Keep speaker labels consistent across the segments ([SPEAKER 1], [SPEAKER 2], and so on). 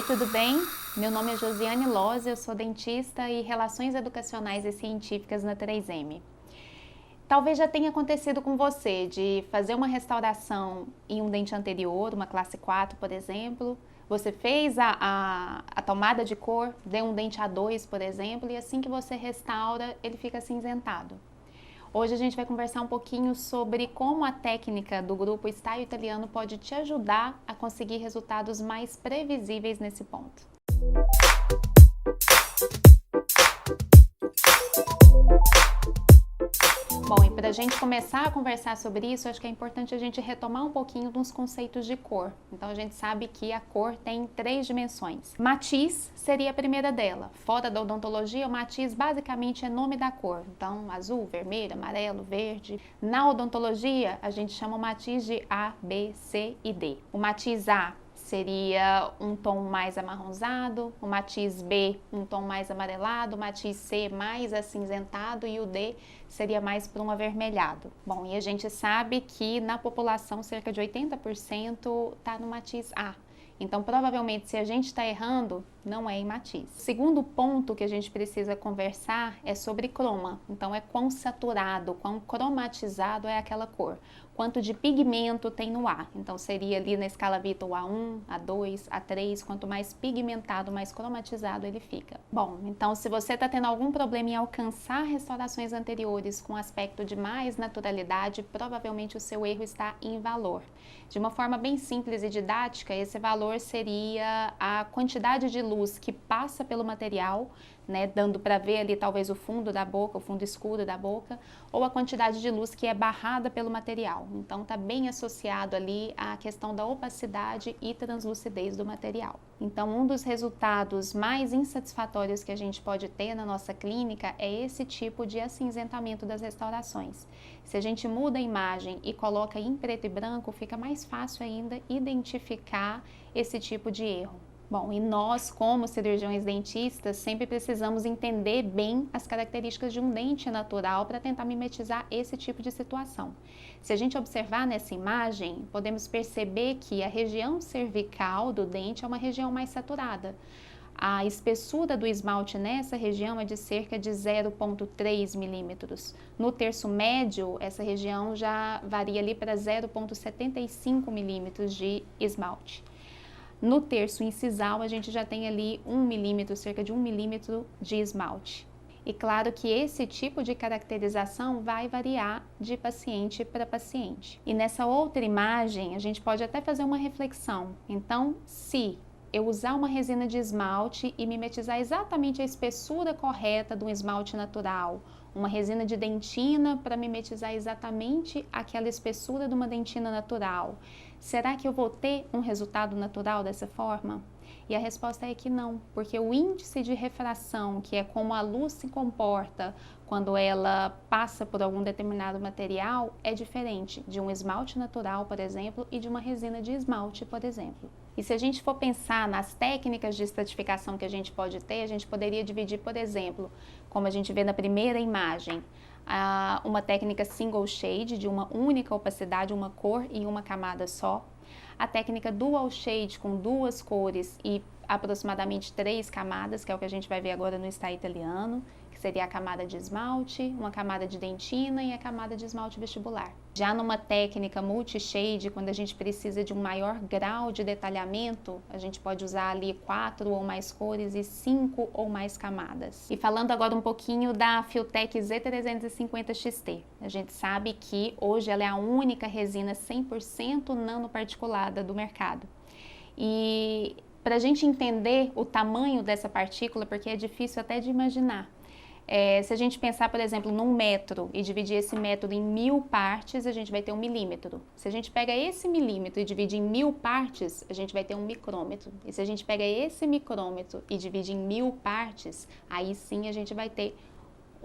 [SPEAKER 1] tudo bem? Meu nome é Josiane Lose, eu sou dentista e Relações Educacionais e Científicas na 3M. Talvez já tenha acontecido com você de fazer uma restauração em um dente anterior, uma classe 4, por exemplo. Você fez a tomada de cor, deu um dente A2, por exemplo, e assim que você restaura, ele fica acinzentado. Hoje a gente vai conversar um pouquinho sobre como a técnica do grupo Style Italiano pode te ajudar a conseguir resultados mais previsíveis nesse ponto. Bom, e para a gente começar a conversar sobre isso, acho que é importante a gente retomar um pouquinho dos conceitos de cor. Então a gente sabe que a cor tem 3 dimensões. Matiz seria a primeira dela. Fora da odontologia, o matiz basicamente é nome da cor. Então, azul, vermelho, amarelo, verde. Na odontologia, a gente chama o matiz de A, B, C e D. O matiz A seria um tom mais amarronzado, o matiz B um tom mais amarelado, o matiz C mais acinzentado e o D seria mais para um avermelhado. Bom, e a gente sabe que na população cerca de 80% está no matiz A. Então, provavelmente, se a gente está errando, não é em matiz. O segundo ponto que a gente precisa conversar é sobre croma. Então, é quão saturado, quão cromatizado é aquela cor. Quanto de pigmento tem no A. Então, seria ali na escala Vittel A1, A2, A3. Quanto mais pigmentado, mais cromatizado ele fica. Bom, então, se você está tendo algum problema em alcançar restaurações anteriores com aspecto de mais naturalidade, provavelmente o seu erro está em valor. De uma forma bem simples e didática, esse valor seria a quantidade de luz que passa pelo material, né, dando para ver ali talvez o fundo da boca, o fundo escuro da boca, ou a quantidade de luz que é barrada pelo material. Então está bem associado ali à questão da opacidade e translucidez do material. Então um dos resultados mais insatisfatórios que a gente pode ter na nossa clínica é esse tipo de acinzentamento das restaurações. Se a gente muda a imagem e coloca em preto e branco, fica mais fácil ainda identificar esse tipo de erro. Bom, e nós, como cirurgiões dentistas, sempre precisamos entender bem as características de um dente natural para tentar mimetizar esse tipo de situação. Se a gente observar nessa imagem, podemos perceber que a região cervical do dente é uma região mais saturada. A espessura do esmalte nessa região é de cerca de 0,3 milímetros. No terço médio, essa região já varia ali para 0,75 milímetros de esmalte. No terço incisal, a gente já tem ali 1 milímetro, cerca de 1 milímetro de esmalte. E claro que esse tipo de caracterização vai variar de paciente para paciente. E nessa outra imagem, a gente pode até fazer uma reflexão. Então, se eu usar uma resina de esmalte e mimetizar exatamente a espessura correta do esmalte natural, uma resina de dentina para mimetizar exatamente aquela espessura de uma dentina natural, será que eu vou ter um resultado natural dessa forma? E a resposta é que não, porque o índice de refração, que é como a luz se comporta quando ela passa por algum determinado material, é diferente de um esmalte natural, por exemplo, e de uma resina de esmalte, por exemplo. E se a gente for pensar nas técnicas de estratificação que a gente pode ter, a gente poderia dividir, por exemplo, como a gente vê na primeira imagem, uma técnica single shade, de uma única opacidade, uma cor em uma camada só. A técnica dual shade, com 2 cores e aproximadamente 3 camadas, que é o que a gente vai ver agora no Style Italiano, que seria a camada de esmalte, uma camada de dentina e a camada de esmalte vestibular. Já numa técnica multi-shade, quando a gente precisa de um maior grau de detalhamento, a gente pode usar ali 4 ou mais cores e 5 ou mais camadas. E falando agora um pouquinho da Filtek Z350 XT. A gente sabe que hoje ela é a única resina 100% nanoparticulada do mercado. E para a gente entender o tamanho dessa partícula, porque é difícil até de imaginar, se a gente pensar, por exemplo, num metro e dividir esse metro em 1000 partes, a gente vai ter 1 milímetro. Se a gente pega esse milímetro e divide em 1000 partes, a gente vai ter 1 micrômetro. E se a gente pega esse micrômetro e divide em 1000 partes, aí sim a gente vai ter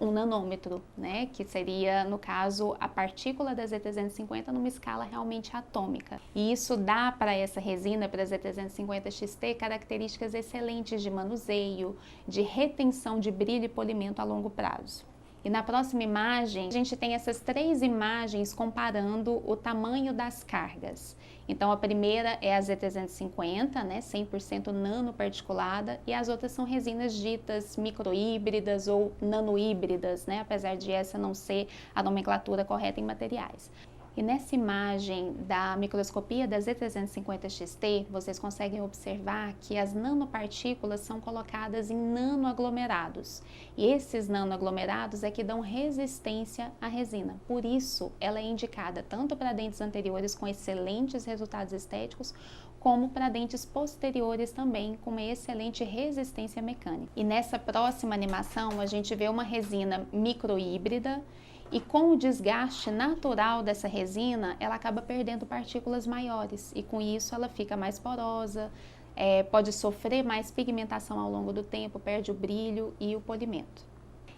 [SPEAKER 1] 1 nanômetro, né? Que seria, no caso, a partícula da Z350 numa escala realmente atômica. E isso dá para essa resina, para a Z350 XT, características excelentes de manuseio, de retenção de brilho e polimento a longo prazo. E na próxima imagem, a gente tem essas 3 imagens comparando o tamanho das cargas. Então, a primeira é a Z350, né, 100% nanoparticulada, e as outras são resinas ditas microhíbridas ou nanohíbridas, né, apesar de essa não ser a nomenclatura correta em materiais. E nessa imagem da microscopia da Z350 XT, vocês conseguem observar que as nanopartículas são colocadas em nanoaglomerados. E esses nanoaglomerados é que dão resistência à resina. Por isso, ela é indicada tanto para dentes anteriores com excelentes resultados estéticos, como para dentes posteriores também com uma excelente resistência mecânica. E nessa próxima animação, a gente vê uma resina microhíbrida, e com o desgaste natural dessa resina, ela acaba perdendo partículas maiores e com isso ela fica mais porosa, pode sofrer mais pigmentação ao longo do tempo, perde o brilho e o polimento.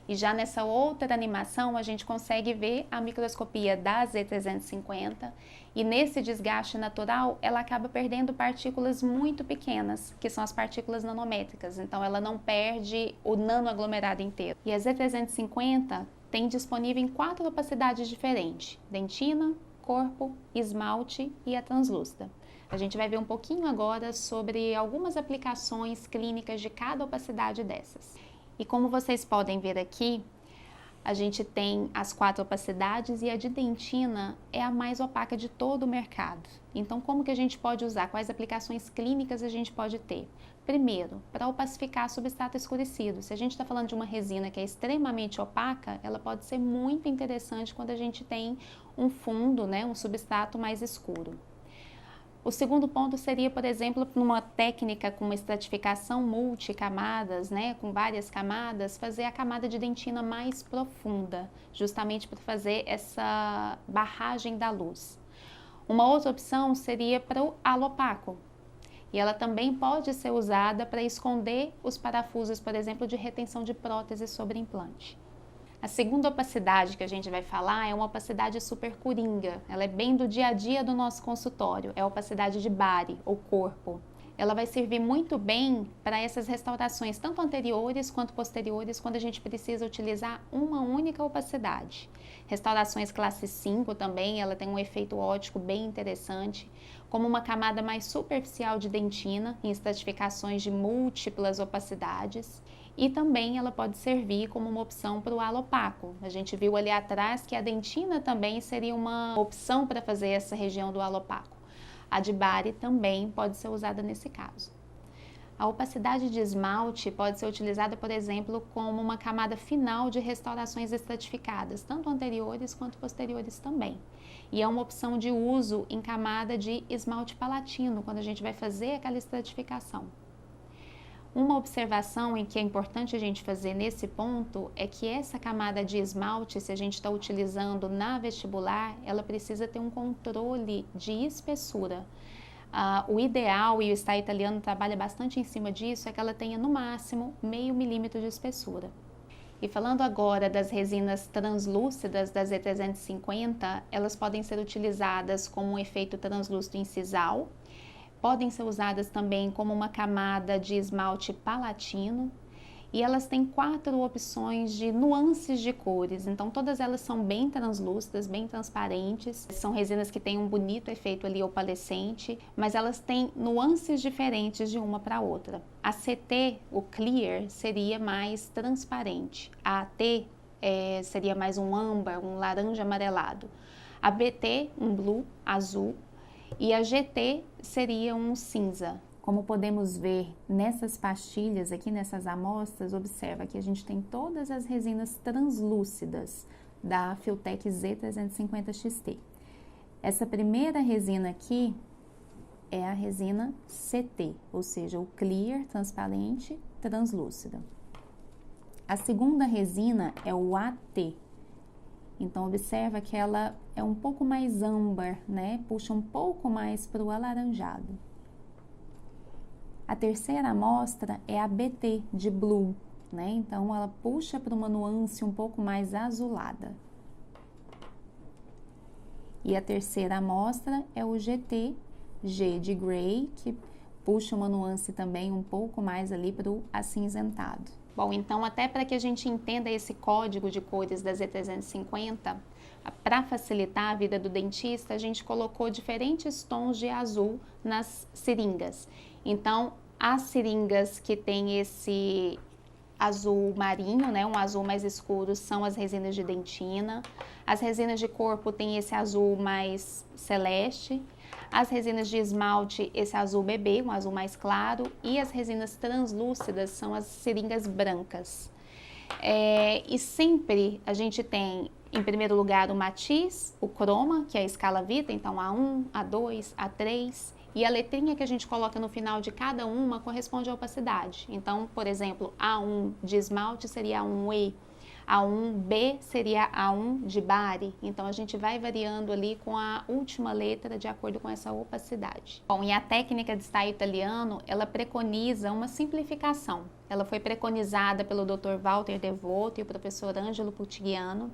[SPEAKER 1] E já nessa outra animação a gente consegue ver a microscopia da Z350 e nesse desgaste natural ela acaba perdendo partículas muito pequenas, que são as partículas nanométricas, então ela não perde o nanoaglomerado inteiro. E a Z350 tem disponível em 4 opacidades diferentes: dentina, corpo, esmalte e a translúcida. A gente vai ver um pouquinho agora sobre algumas aplicações clínicas de cada opacidade dessas. E como vocês podem ver aqui, a gente tem as 4 opacidades e a de dentina é a mais opaca de todo o mercado. Então, como que a gente pode usar? Quais aplicações clínicas a gente pode ter? Primeiro, para opacificar substrato escurecido. Se a gente está falando de uma resina que é extremamente opaca, ela pode ser muito interessante quando a gente tem um fundo, né, um substrato mais escuro. O segundo ponto seria, por exemplo, numa técnica com uma estratificação multicamadas, né, com várias camadas, fazer a camada de dentina mais profunda, justamente para fazer essa barragem da luz. Uma outra opção seria para o halo opaco, e ela também pode ser usada para esconder os parafusos, por exemplo, de retenção de prótese sobre implante. A segunda opacidade que a gente vai falar é uma opacidade super coringa. Ela é bem do dia a dia do nosso consultório, é a opacidade de Bari, ou corpo. Ela vai servir muito bem para essas restaurações, tanto anteriores quanto posteriores, quando a gente precisa utilizar uma única opacidade. Restaurações classe 5 também, ela tem um efeito óptico bem interessante, como uma camada mais superficial de dentina, em estratificações de múltiplas opacidades. E também ela pode servir como uma opção para o halo opaco. A gente viu ali atrás que a dentina também seria uma opção para fazer essa região do halo opaco. A de Bari também pode ser usada nesse caso. A opacidade de esmalte pode ser utilizada, por exemplo, como uma camada final de restaurações estratificadas, tanto anteriores quanto posteriores também. E é uma opção de uso em camada de esmalte palatino, quando a gente vai fazer aquela estratificação. Uma observação em que é importante a gente fazer nesse ponto é que essa camada de esmalte, se a gente está utilizando na vestibular, ela precisa ter um controle de espessura. O ideal, e o Style Italiano trabalha bastante em cima disso, é que ela tenha no máximo meio milímetro de espessura. E falando agora das resinas translúcidas da Z350, elas podem ser utilizadas como um efeito translúcido incisal, podem ser usadas também como uma camada de esmalte palatino e elas têm 4 opções de nuances de cores, então todas elas são bem translúcidas, bem transparentes, são resinas que têm um bonito efeito ali opalescente, mas elas têm nuances diferentes de uma para outra. A CT, o clear, seria mais transparente, a AT seria mais um âmbar, um laranja amarelado, a BT, um blue, azul, e a GT seria um cinza. Como podemos ver nessas pastilhas aqui, nessas amostras, observa que a gente tem todas as resinas translúcidas da Filtek Z350 XT. Essa primeira resina aqui é a resina CT, ou seja, o clear, transparente, translúcida. A segunda resina é o AT. Então, observa que ela é um pouco mais âmbar, né? Puxa um pouco mais para o alaranjado. A terceira amostra é a BT, de Blue, né? Então, ela puxa para uma nuance um pouco mais azulada. E a terceira amostra é o GT, G de Gray, que puxa uma nuance também um pouco mais ali para o acinzentado. Bom, então até para que a gente entenda esse código de cores da Z350, para facilitar a vida do dentista, a gente colocou diferentes tons de azul nas seringas. Então, as seringas que têm esse azul marinho, né, um azul mais escuro, são as resinas de dentina. As resinas de corpo têm esse azul mais celeste. As resinas de esmalte, esse azul bebê, um azul mais claro. E as resinas translúcidas são as seringas brancas. E sempre a gente tem, em primeiro lugar, o matiz, o croma, que é a escala Vita, então A1, A2, A3. E a letrinha que a gente coloca no final de cada uma corresponde à opacidade. Então, por exemplo, A1 de esmalte seria A1E, A1B seria A1 de Bari. Então, a gente vai variando ali com a última letra de acordo com essa opacidade. Bom, e a técnica de style italiano, ela preconiza uma simplificação. Ela foi preconizada pelo Dr. Walter Devoto e o professor Ângelo Putigliano.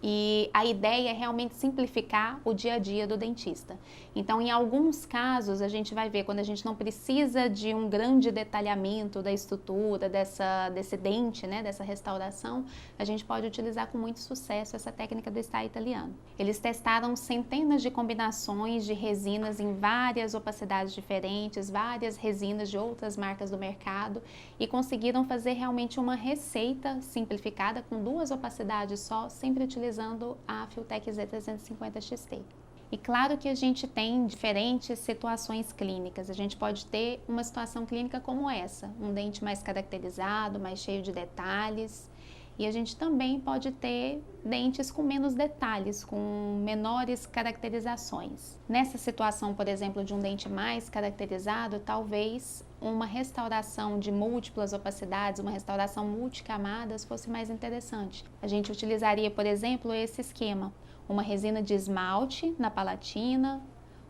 [SPEAKER 1] E a ideia é realmente simplificar o dia a dia do dentista. Então, em alguns casos, a gente vai ver quando a gente não precisa de um grande detalhamento da estrutura desse dente, né, dessa restauração, a gente pode utilizar com muito sucesso essa técnica do style italiano. Eles testaram centenas de combinações de resinas em várias opacidades diferentes, várias resinas de outras marcas do mercado e conseguiram fazer realmente uma receita simplificada com 2 opacidades só, sempre utilizando a Filtek Z350 XT. E claro que a gente tem diferentes situações clínicas. A gente pode ter uma situação clínica como essa, um dente mais caracterizado, mais cheio de detalhes. E a gente também pode ter dentes com menos detalhes, com menores caracterizações. Nessa situação, por exemplo, de um dente mais caracterizado, talvez uma restauração de múltiplas opacidades, uma restauração multicamadas fosse mais interessante. A gente utilizaria, por exemplo, esse esquema: uma resina de esmalte na palatina,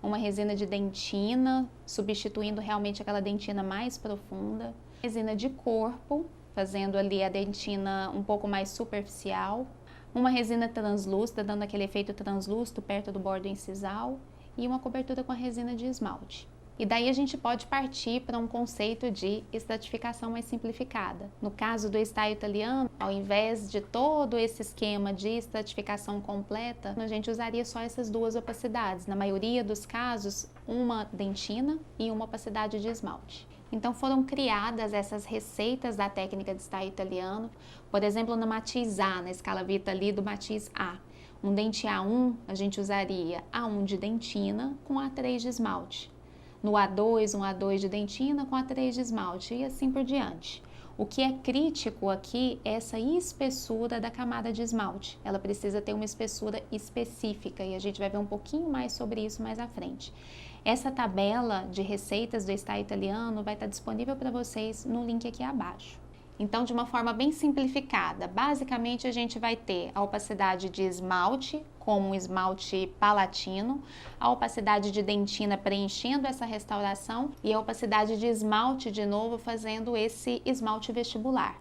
[SPEAKER 1] uma resina de dentina, substituindo realmente aquela dentina mais profunda, resina de corpo, fazendo ali a dentina um pouco mais superficial, uma resina translúcida, dando aquele efeito translúcido perto do bordo incisal, e uma cobertura com a resina de esmalte. E daí a gente pode partir para um conceito de estratificação mais simplificada. No caso do style italiano, ao invés de todo esse esquema de estratificação completa, a gente usaria só essas 2 opacidades. Na maioria dos casos, uma dentina e uma opacidade de esmalte. Então foram criadas essas receitas da técnica de style italiano, por exemplo, no matiz A, na escala Vita ali do matiz A. Um dente A1, a gente usaria A1 de dentina com A3 de esmalte. No A2, um A2 de dentina com A3 de esmalte e assim por diante. O que é crítico aqui é essa espessura da camada de esmalte. Ela precisa ter uma espessura específica e a gente vai ver um pouquinho mais sobre isso mais à frente. Essa tabela de receitas do style italiano vai estar disponível para vocês no link aqui abaixo. Então, de uma forma bem simplificada, basicamente a gente vai ter a opacidade de esmalte, como um esmalte palatino, a opacidade de dentina preenchendo essa restauração e a opacidade de esmalte, de novo, fazendo esse esmalte vestibular.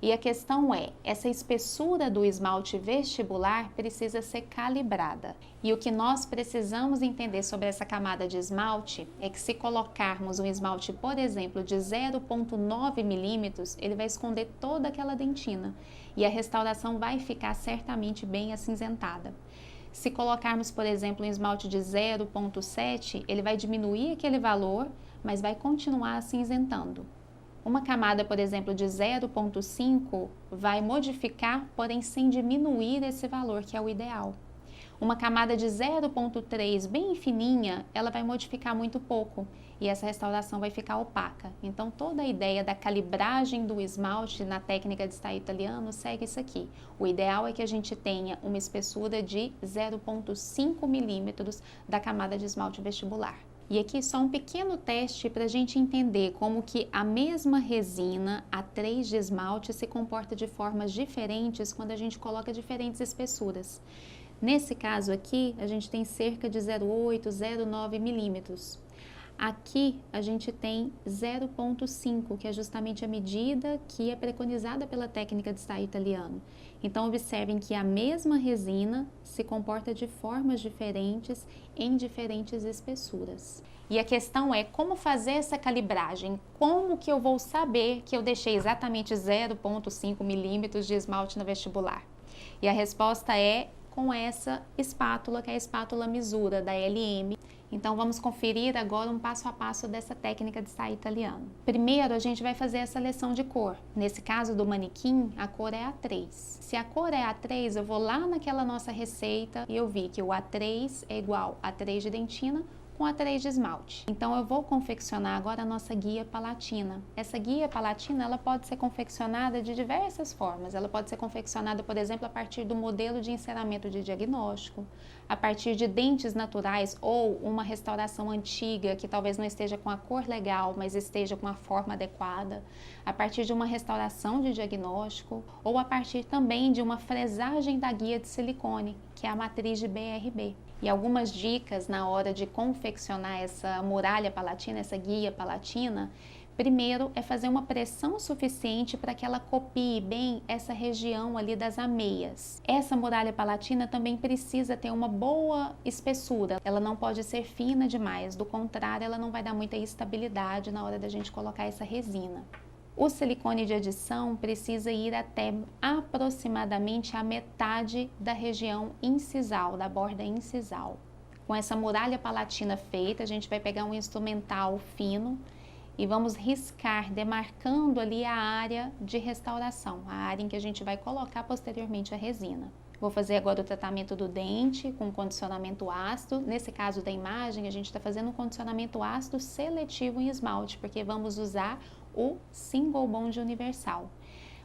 [SPEAKER 1] E a questão é, essa espessura do esmalte vestibular precisa ser calibrada. E o que nós precisamos entender sobre essa camada de esmalte é que se colocarmos um esmalte, por exemplo, de 0,9 milímetros, ele vai esconder toda aquela dentina e a restauração vai ficar certamente bem acinzentada. Se colocarmos, por exemplo, um esmalte de 0,7, ele vai diminuir aquele valor, mas vai continuar acinzentando. Uma camada, por exemplo, de 0,5 vai modificar, porém sem diminuir esse valor, que é o ideal. Uma camada de 0,3 bem fininha, ela vai modificar muito pouco e essa restauração vai ficar opaca. Então, toda a ideia da calibragem do esmalte na técnica de style italiano segue isso aqui. O ideal é que a gente tenha uma espessura de 0,5 milímetros da camada de esmalte vestibular. E aqui só um pequeno teste para a gente entender como que a mesma resina A3 de esmalte se comporta de formas diferentes quando a gente coloca diferentes espessuras. Nesse caso aqui, a gente tem cerca de 0,8, 0,9 milímetros. Aqui a gente tem 0,5, que é justamente a medida que é preconizada pela técnica de estaiado italiano. Então, observem que a mesma resina se comporta de formas diferentes em diferentes espessuras. E a questão é como fazer essa calibragem? Como que eu vou saber que eu deixei exatamente 0,5 milímetros de esmalte no vestibular? E a resposta é com essa espátula, que é a espátula Misura da LM. Então, vamos conferir agora um passo a passo dessa técnica de estaiado italiano. Primeiro, a gente vai fazer a seleção de cor. Nesse caso do manequim, a cor é A3. Se a cor é A3, eu vou lá naquela nossa receita e eu vi que o A3 é igual a A3 de dentina com A3 de esmalte. Então, eu vou confeccionar agora a nossa guia palatina. Essa guia palatina, ela pode ser confeccionada de diversas formas. Ela pode ser confeccionada, por exemplo, a partir do modelo de enceramento de diagnóstico, a partir de dentes naturais ou uma restauração antiga que talvez não esteja com a cor legal, mas esteja com a forma adequada, a partir de uma restauração de diagnóstico ou a partir também de uma fresagem da guia de silicone, que é a matriz de BRB. E algumas dicas na hora de confeccionar essa muralha palatina, essa guia palatina. Primeiro é fazer uma pressão suficiente para que ela copie bem essa região ali das ameias. Essa muralha palatina também precisa ter uma boa espessura, ela não pode ser fina demais, do contrário ela não vai dar muita estabilidade na hora da gente colocar essa resina. O silicone de adição precisa ir até aproximadamente a metade da região incisal, da borda incisal. Com essa muralha palatina feita, a gente vai pegar um instrumental fino e vamos riscar, demarcando ali a área de restauração, a área em que a gente vai colocar posteriormente a resina. Vou fazer agora o tratamento do dente com condicionamento ácido. Nesse caso da imagem, a gente está fazendo um condicionamento ácido seletivo em esmalte, porque vamos usar o Single Bond Universal.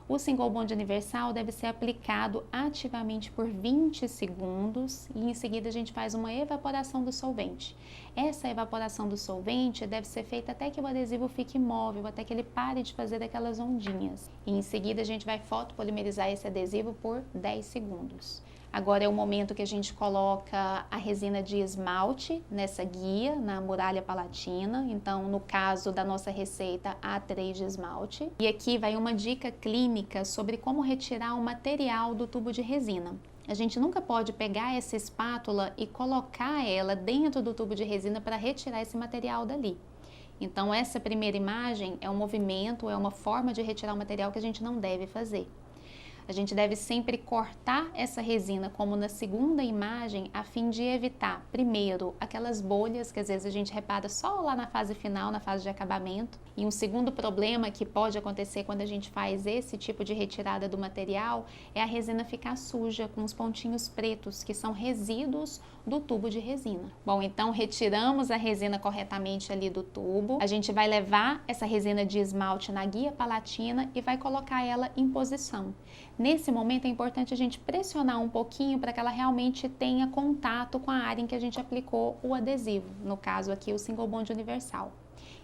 [SPEAKER 1] O Single Bond Universal deve ser aplicado ativamente por 20 segundos e em seguida a gente faz uma evaporação do solvente. Essa evaporação do solvente deve ser feita até que o adesivo fique imóvel, até que ele pare de fazer aquelas ondinhas. E em seguida a gente vai fotopolimerizar esse adesivo por 10 segundos. Agora é o momento que a gente coloca a resina de esmalte nessa guia, na muralha palatina. Então, no caso da nossa receita, A3 de esmalte. E aqui vai uma dica clínica sobre como retirar o material do tubo de resina. A gente nunca pode pegar essa espátula e colocar ela dentro do tubo de resina para retirar esse material dali. Então, essa primeira imagem é um movimento, é uma forma de retirar o material que a gente não deve fazer. A gente deve sempre cortar essa resina, como na segunda imagem, a fim de evitar, primeiro, aquelas bolhas que às vezes a gente repara só lá na fase final, na fase de acabamento. E um segundo problema que pode acontecer quando a gente faz esse tipo de retirada do material é a resina ficar suja, com os pontinhos pretos, que são resíduos do tubo de resina. Bom, então retiramos a resina corretamente ali do tubo. A gente vai levar essa resina de esmalte na guia palatina e vai colocar ela em posição. Nesse momento é importante a gente pressionar um pouquinho para que ela realmente tenha contato com a área em que a gente aplicou o adesivo, no caso aqui o Single Bond Universal.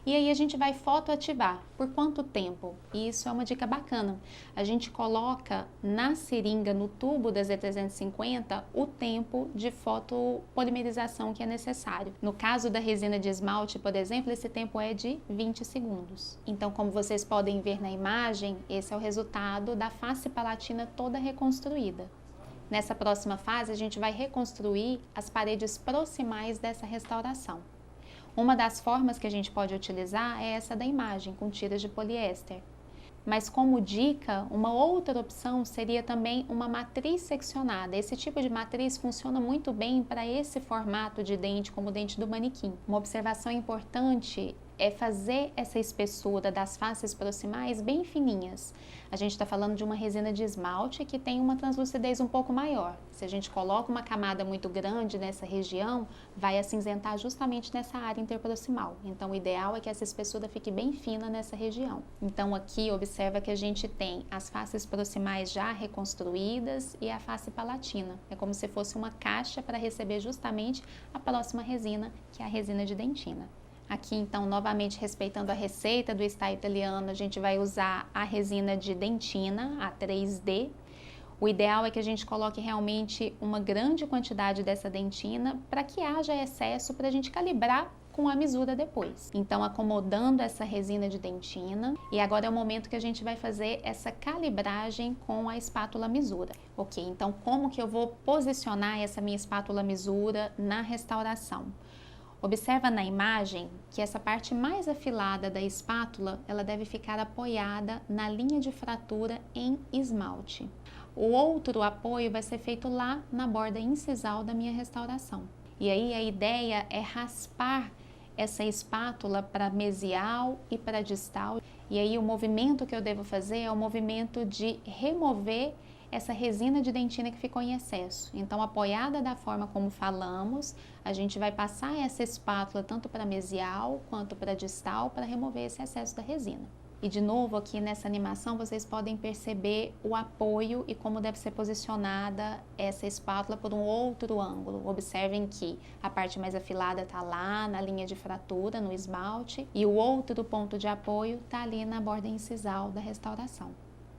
[SPEAKER 1] E aí a gente vai fotoativar. Por quanto tempo? Isso é uma dica bacana. A gente coloca na seringa, no tubo da Z350, o tempo de fotopolimerização que é necessário. No caso da resina de esmalte, por exemplo, esse tempo é de 20 segundos. Então, como vocês podem ver na imagem, esse é o resultado da face palatina toda reconstruída. Nessa próxima fase, a gente vai reconstruir as paredes proximais dessa restauração. Uma das formas que a gente pode utilizar é essa da imagem, com tiras de poliéster. Mas como dica, uma outra opção seria também uma matriz seccionada. Esse tipo de matriz funciona muito bem para esse formato de dente, como o dente do manequim. Uma observação importante é fazer essa espessura das faces proximais bem fininhas. A gente está falando de uma resina de esmalte que tem uma translucidez um pouco maior. Se a gente coloca uma camada muito grande nessa região, vai acinzentar justamente nessa área interproximal. Então, o ideal é que essa espessura fique bem fina nessa região. Então, aqui, observa que a gente tem as faces proximais já reconstruídas e a face palatina. É como se fosse uma caixa para receber justamente a próxima resina, que é a resina de dentina. Aqui, então, novamente respeitando a receita do estaiado italiano, a gente vai usar a resina de dentina, a 3D. O ideal é que a gente coloque realmente uma grande quantidade dessa dentina para que haja excesso, para a gente calibrar com a misura depois. Então, acomodando essa resina de dentina, e agora é o momento que a gente vai fazer essa calibragem com a espátula misura. Ok, então como que eu vou posicionar essa minha espátula misura na restauração? Observa na imagem que essa parte mais afilada da espátula, ela deve ficar apoiada na linha de fratura em esmalte. O outro apoio vai ser feito lá na borda incisal da minha restauração. E aí a ideia é raspar essa espátula para mesial e para distal. E aí o movimento que eu devo fazer é o movimento de remover essa resina de dentina que ficou em excesso. Então, apoiada da forma como falamos, a gente vai passar essa espátula tanto para mesial quanto para distal para remover esse excesso da resina. E de novo aqui nessa animação vocês podem perceber o apoio e como deve ser posicionada essa espátula por um outro ângulo. Observem que a parte mais afilada está lá na linha de fratura, no esmalte, e o outro ponto de apoio está ali na borda incisal da restauração.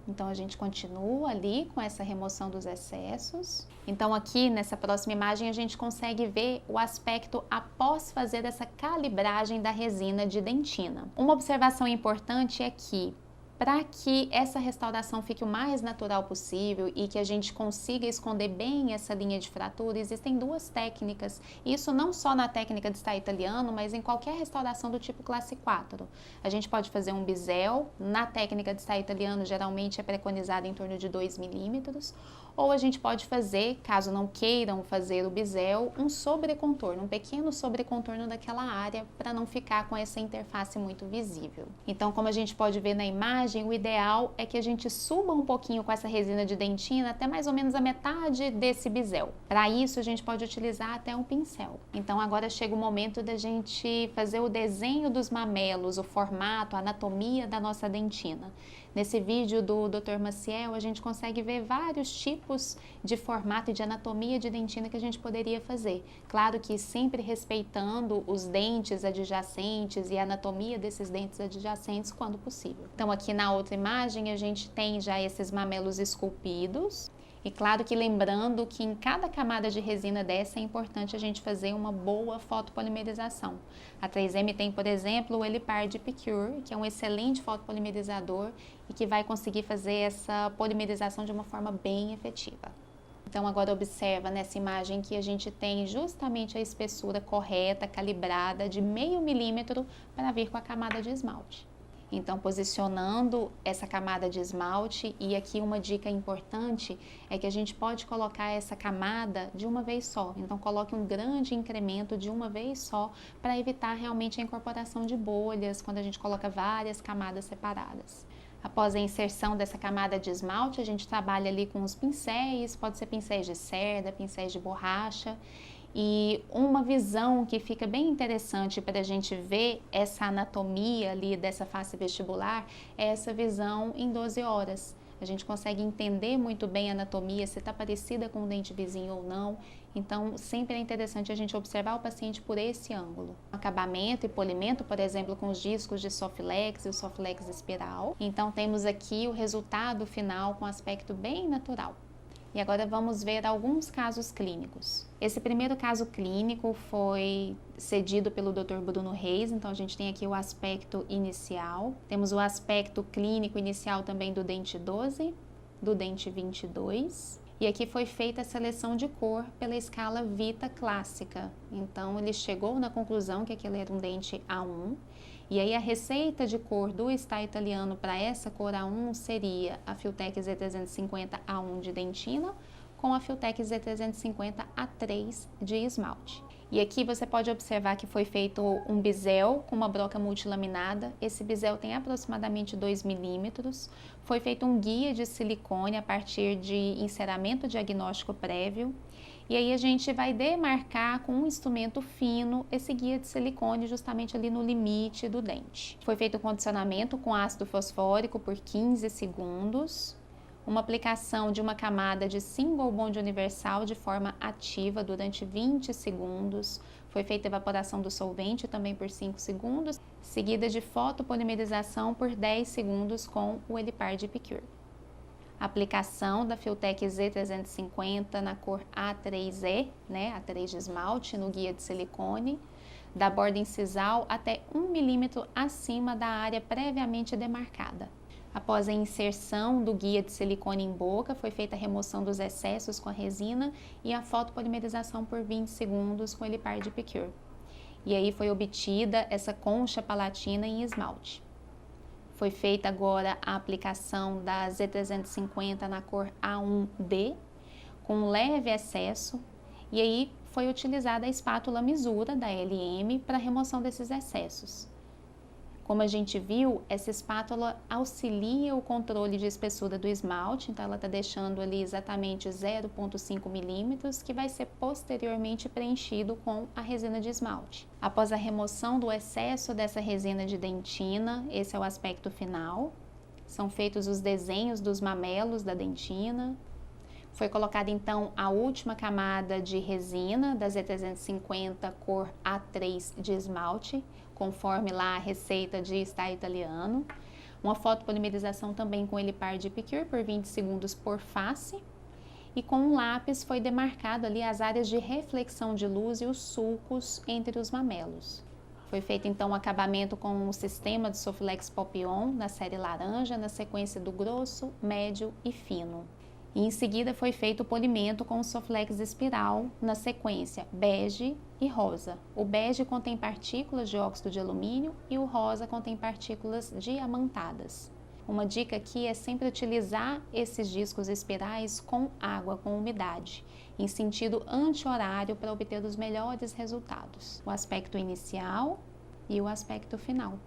[SPEAKER 1] Então, a gente continua ali com essa remoção dos excessos. Então, aqui nessa próxima imagem, a gente consegue ver o aspecto após fazer essa calibragem da resina de dentina. Uma observação importante é que, para que essa restauração fique o mais natural possível e que a gente consiga esconder bem essa linha de fratura, existem duas técnicas. Isso não só na técnica de style italiano, mas em qualquer restauração do tipo classe 4. A gente pode fazer um bisel, na técnica de style italiano geralmente é preconizado em torno de 2 milímetros, ou a gente pode fazer, caso não queiram fazer o bisel, um sobrecontorno, um pequeno sobrecontorno daquela área para não ficar com essa interface muito visível. Então, como a gente pode ver na imagem, o ideal é que a gente suba um pouquinho com essa resina de dentina até mais ou menos a metade desse bisel. Para isso, a gente pode utilizar até um pincel. Então, agora chega o momento da gente fazer o desenho dos mamelos, o formato, a anatomia da nossa dentina. Nesse vídeo do Dr. Maciel, a gente consegue ver vários tipos de formato e de anatomia de dentina que a gente poderia fazer. Claro que sempre respeitando os dentes adjacentes e a anatomia desses dentes adjacentes quando possível. Então, aqui na outra imagem, a gente tem já esses mamelos esculpidos. E claro que lembrando que em cada camada de resina dessa é importante a gente fazer uma boa fotopolimerização. A 3M tem, por exemplo, o Elipard Picure, que é um excelente fotopolimerizador e que vai conseguir fazer essa polimerização de uma forma bem efetiva. Então agora observa nessa imagem que a gente tem justamente a espessura correta, calibrada de 0,5 milímetro para vir com a camada de esmalte. Então, posicionando essa camada de esmalte, e aqui uma dica importante é que a gente pode colocar essa camada de uma vez só. Então, coloque um grande incremento de uma vez só para evitar realmente a incorporação de bolhas quando a gente coloca várias camadas separadas. Após a inserção dessa camada de esmalte, a gente trabalha ali com os pincéis, pode ser pincéis de cerda, pincéis de borracha. E uma visão que fica bem interessante para a gente ver essa anatomia ali dessa face vestibular é essa visão em 12 horas. A gente consegue entender muito bem a anatomia, se está parecida com o dente vizinho ou não. Então, sempre é interessante a gente observar o paciente por esse ângulo. Acabamento e polimento, por exemplo, com os discos de Soflex e o Soflex espiral. Então, temos aqui o resultado final com aspecto bem natural. E agora vamos ver alguns casos clínicos. Esse primeiro caso clínico foi cedido pelo Dr. Bruno Reis, então a gente tem aqui o aspecto inicial. Temos o aspecto clínico inicial também do dente 12, do dente 22. E aqui foi feita a seleção de cor pela escala Vita clássica. Então ele chegou na conclusão que aquele era um dente A1. E aí a receita de cor do style italiano para essa cor A1 seria a Filtek Z350 A1 de dentina com a Filtek Z350 A3 de esmalte. E aqui você pode observar que foi feito um bisel com uma broca multilaminada. Esse bisel tem aproximadamente 2 milímetros. Foi feito um guia de silicone a partir de enceramento diagnóstico prévio. E aí a gente vai demarcar com um instrumento fino esse guia de silicone justamente ali no limite do dente. Foi feito o condicionamento com ácido fosfórico por 15 segundos. Uma aplicação de uma camada de single bond universal de forma ativa durante 20 segundos. Foi feita evaporação do solvente também por 5 segundos, seguida de fotopolimerização por 10 segundos com o Elipard Picure. Aplicação da Filtek Z350 na cor A3E, A3 de esmalte, no guia de silicone. da borda incisal até 1 milímetro acima da área previamente demarcada. Após a inserção do guia de silicone em boca, foi feita a remoção dos excessos com a resina e a fotopolimerização por 20 segundos com Elipar de Picure. E aí foi obtida essa concha palatina em esmalte. Foi feita agora a aplicação da Z350 na cor A1D, com leve excesso, e aí foi utilizada a espátula Misura da LM para remoção desses excessos. Como a gente viu, essa espátula auxilia o controle de espessura do esmalte, então ela está deixando ali exatamente 0,5 milímetros, que vai ser posteriormente preenchido com a resina de esmalte. Após a remoção do excesso dessa resina de dentina, esse é o aspecto final. São feitos os desenhos dos mamelos da dentina. Foi colocada então a última camada de resina da Z350 cor A3 de esmalte, conforme lá a receita de Style Italiano. Uma fotopolimerização também com Elipar de Picure por 20 segundos por face. E com um lápis foi demarcado ali as áreas de reflexão de luz e os sulcos entre os mamelos. Foi feito então o acabamento com o sistema de Soflex Papillon na série laranja, na sequência do grosso, médio e fino. E em seguida foi feito o polimento com o Soflex espiral na sequência bege e rosa. O bege contém partículas de óxido de alumínio e o rosa contém partículas diamantadas. Uma dica aqui é sempre utilizar esses discos espirais com água, com umidade, em sentido anti-horário para obter os melhores resultados. O aspecto inicial e o aspecto final.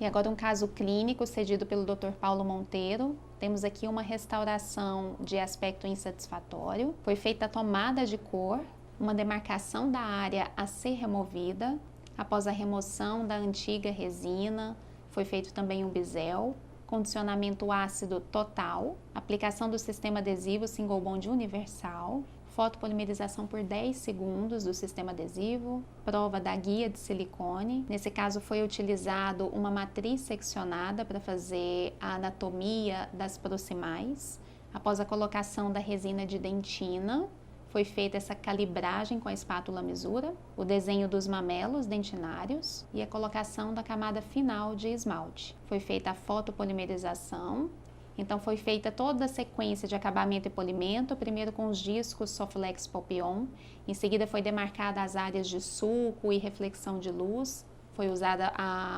[SPEAKER 1] E agora um caso clínico cedido pelo Dr. Paulo Monteiro. Temos aqui uma restauração de aspecto insatisfatório. Foi feita a tomada de cor, uma demarcação da área a ser removida. Após a remoção da antiga resina, foi feito também um bisel, condicionamento ácido total, aplicação do sistema adesivo Single Bond universal, fotopolimerização por 10 segundos do sistema adesivo, prova da guia de silicone. Nesse caso foi utilizado uma matriz seccionada para fazer a anatomia das proximais. Após a colocação da resina de dentina, foi feita essa calibragem com a espátula Misura, o desenho dos mamelos dentinários e a colocação da camada final de esmalte. Foi feita a fotopolimerização. Então foi feita toda a sequência de acabamento e polimento, primeiro com os discos Soflex Papillon, em seguida foi demarcada as áreas de sulco e reflexão de luz, foi usada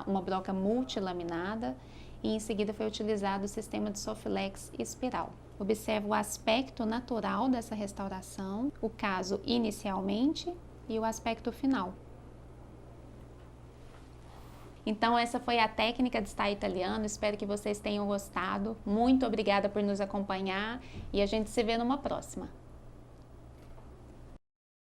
[SPEAKER 1] uma broca multilaminada e em seguida foi utilizado o sistema de Soflex espiral. Observa o aspecto natural dessa restauração, o caso inicialmente e o aspecto final. Então essa foi a técnica de Style Italiano, espero que vocês tenham gostado. Muito obrigada por nos acompanhar e a gente se vê numa próxima.